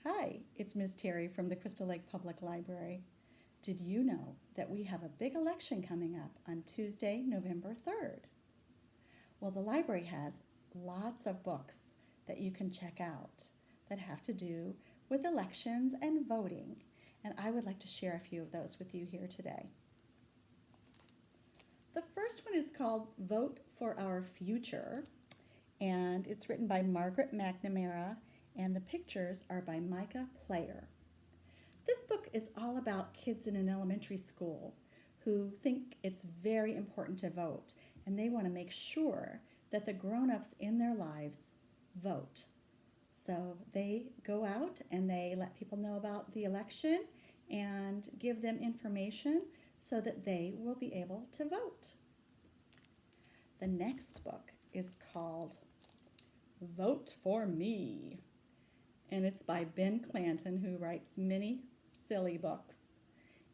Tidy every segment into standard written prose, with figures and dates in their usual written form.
Hi, it's Ms. Terry from the Crystal Lake Public Library. Did you know that we have a big election coming up on Tuesday, November 3rd? Well, the library has lots of books that you can check out that have to do with elections and voting, and I would like to share a few of those with you here today. The first one is called Vote for Our Future, and it's written by Margaret McNamara, and the pictures are by Micah Player. This book is all about kids in an elementary school who think it's very important to vote, and they want to make sure that the grown-ups in their lives vote. So they go out and they let people know about the election and give them information so that they will be able to vote. The next book is called Vote for Me, and it's by Ben Clanton, who writes many silly books.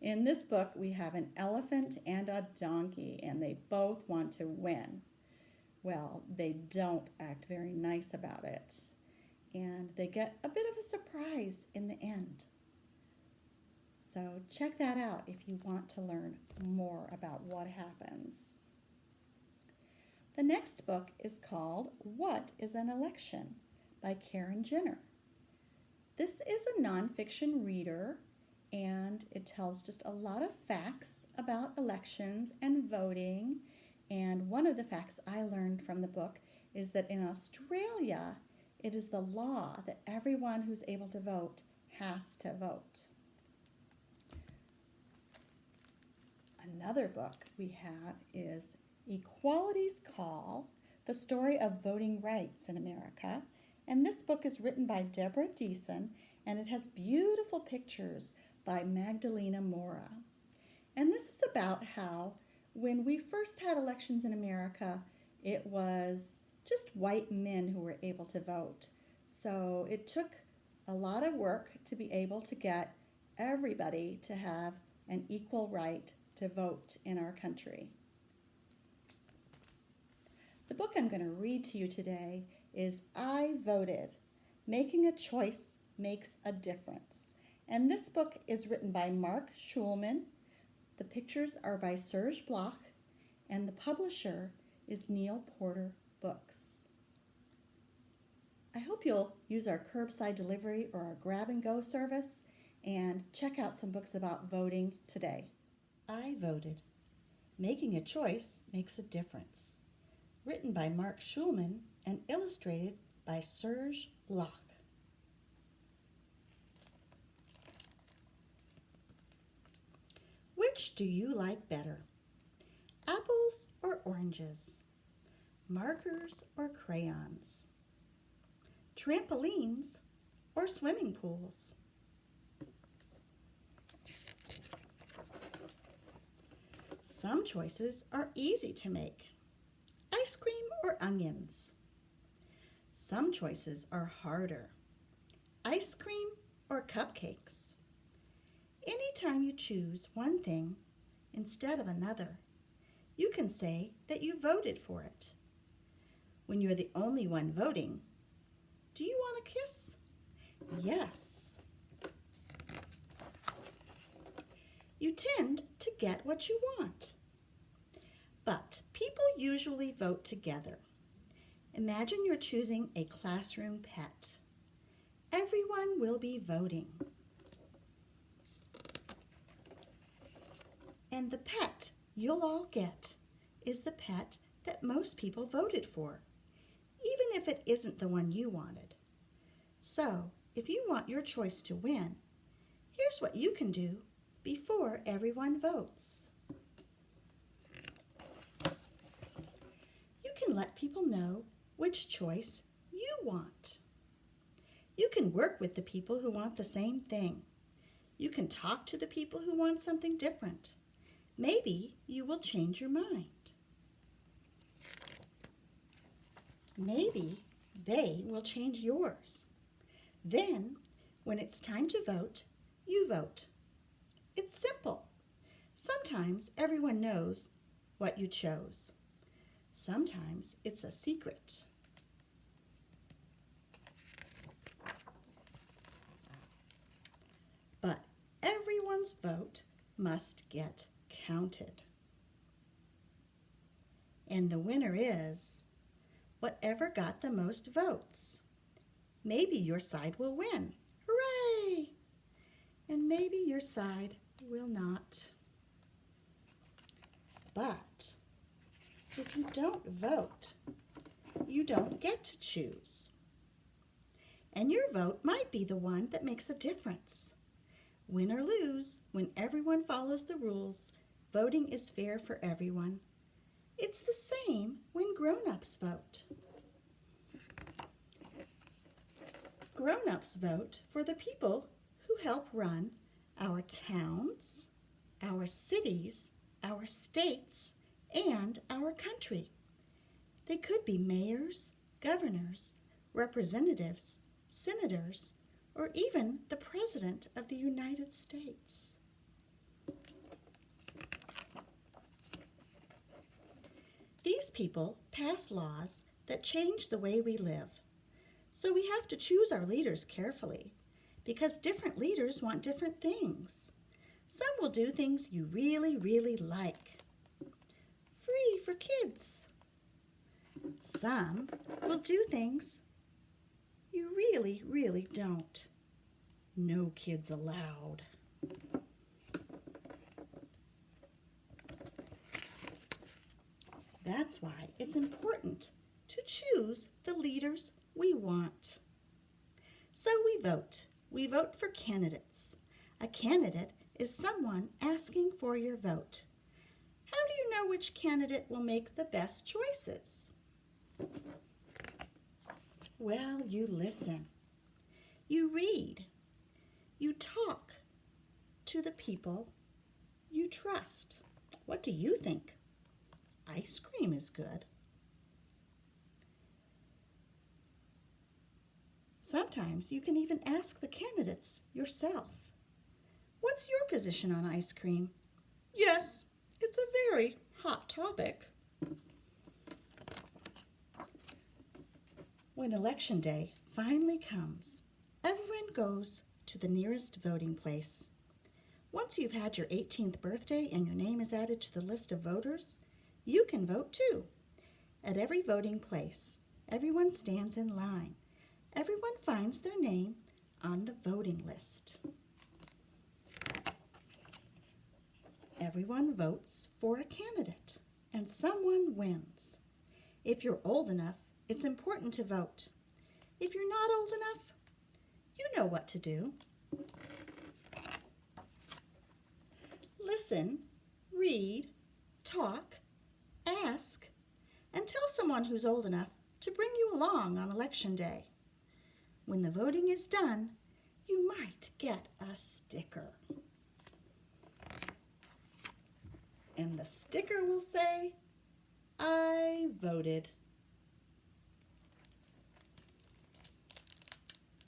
In this book, we have an elephant and a donkey, and they both want to win. Well, they don't act very nice about it, and they get a bit of a surprise in the end. So check that out if you want to learn more about what happens. The next book is called What is an Election by Karen Jenner. This is a nonfiction reader, and it tells just a lot of facts about elections and voting. And one of the facts I learned from the book is that in Australia, it is the law that everyone who's able to vote has to vote. Another book we have is Equality's Call, the story of voting rights in America. And this book is written by Deborah Deason, and it has beautiful pictures by Magdalena Mora. And this is about how when we first had elections in America, it was just white men who were able to vote. So it took a lot of work to be able to get everybody to have an equal right to vote in our country. The book I'm going to read to you today is I Voted, Making a Choice Makes a Difference. And this book is written by Mark Shulman. The pictures are by Serge Bloch, and the publisher is Neil Porter Books. I hope you'll use our curbside delivery or our grab-and-go service and check out some books about voting today. I Voted, Making a Choice Makes a Difference. Written by Mark Shulman and illustrated by Serge Bloch. Which do you like better? Apples or oranges? Markers or crayons? Trampolines or swimming pools? Some choices are easy to make. Ice cream or onions? Some choices are harder. Ice cream or cupcakes? Anytime you choose one thing instead of another, you can say that you voted for it. When you're the only one voting, do you want a kiss? Yes. You tend to get what you want. But people usually vote together. Imagine you're choosing a classroom pet. Everyone will be voting. And the pet you'll all get is the pet that most people voted for, even if it isn't the one you wanted. So, if you want your choice to win, here's what you can do before everyone votes. You can let people know which choice you want. You can work with the people who want the same thing. You can talk to the people who want something different. Maybe you will change your mind. Maybe they will change yours. Then, when it's time to vote, you vote. It's simple. Sometimes everyone knows what you chose. Sometimes it's a secret. everyone's vote must get counted. And the winner is whatever got the most votes. Maybe your side will win. Hooray! And maybe your side will not. But if you don't vote, you don't get to choose. And your vote might be the one that makes a difference. Win or lose, when everyone follows the rules, voting is fair for everyone. It's the same when grown-ups vote. Grown-ups vote for the people who help run our towns, our cities, our states, and our country. They could be mayors, governors, representatives, senators, or even the President of the United States. These people pass laws that change the way we live. So we have to choose our leaders carefully because different leaders want different things. Some will do things you really, really like. Free for kids. Some will do things you really, really don't. No kids allowed. That's why it's important to choose the leaders we want. So we vote. We vote for candidates. A candidate is someone asking for your vote. How do you know which candidate will make the best choices? Well, you listen. You read. You talk to the people you trust. What do you think? Ice cream is good. Sometimes you can even ask the candidates yourself. What's your position on ice cream? Yes, it's a very hot topic. When election day finally comes, everyone goes to the nearest voting place. Once you've had your 18th birthday and your name is added to the list of voters, you can vote too. At every voting place, everyone stands in line. Everyone finds their name on the voting list. Everyone votes for a candidate, and someone wins. If you're old enough, it's important to vote. If you're not old enough, you know what to do. Listen, read, talk, ask, and tell someone who's old enough to bring you along on election day. When the voting is done, you might get a sticker. And the sticker will say, I voted.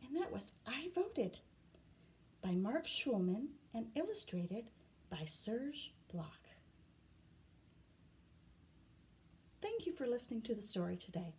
And that was I Voted by Mark Shulman and illustrated by Serge Bloch. Thank you for listening to the story today.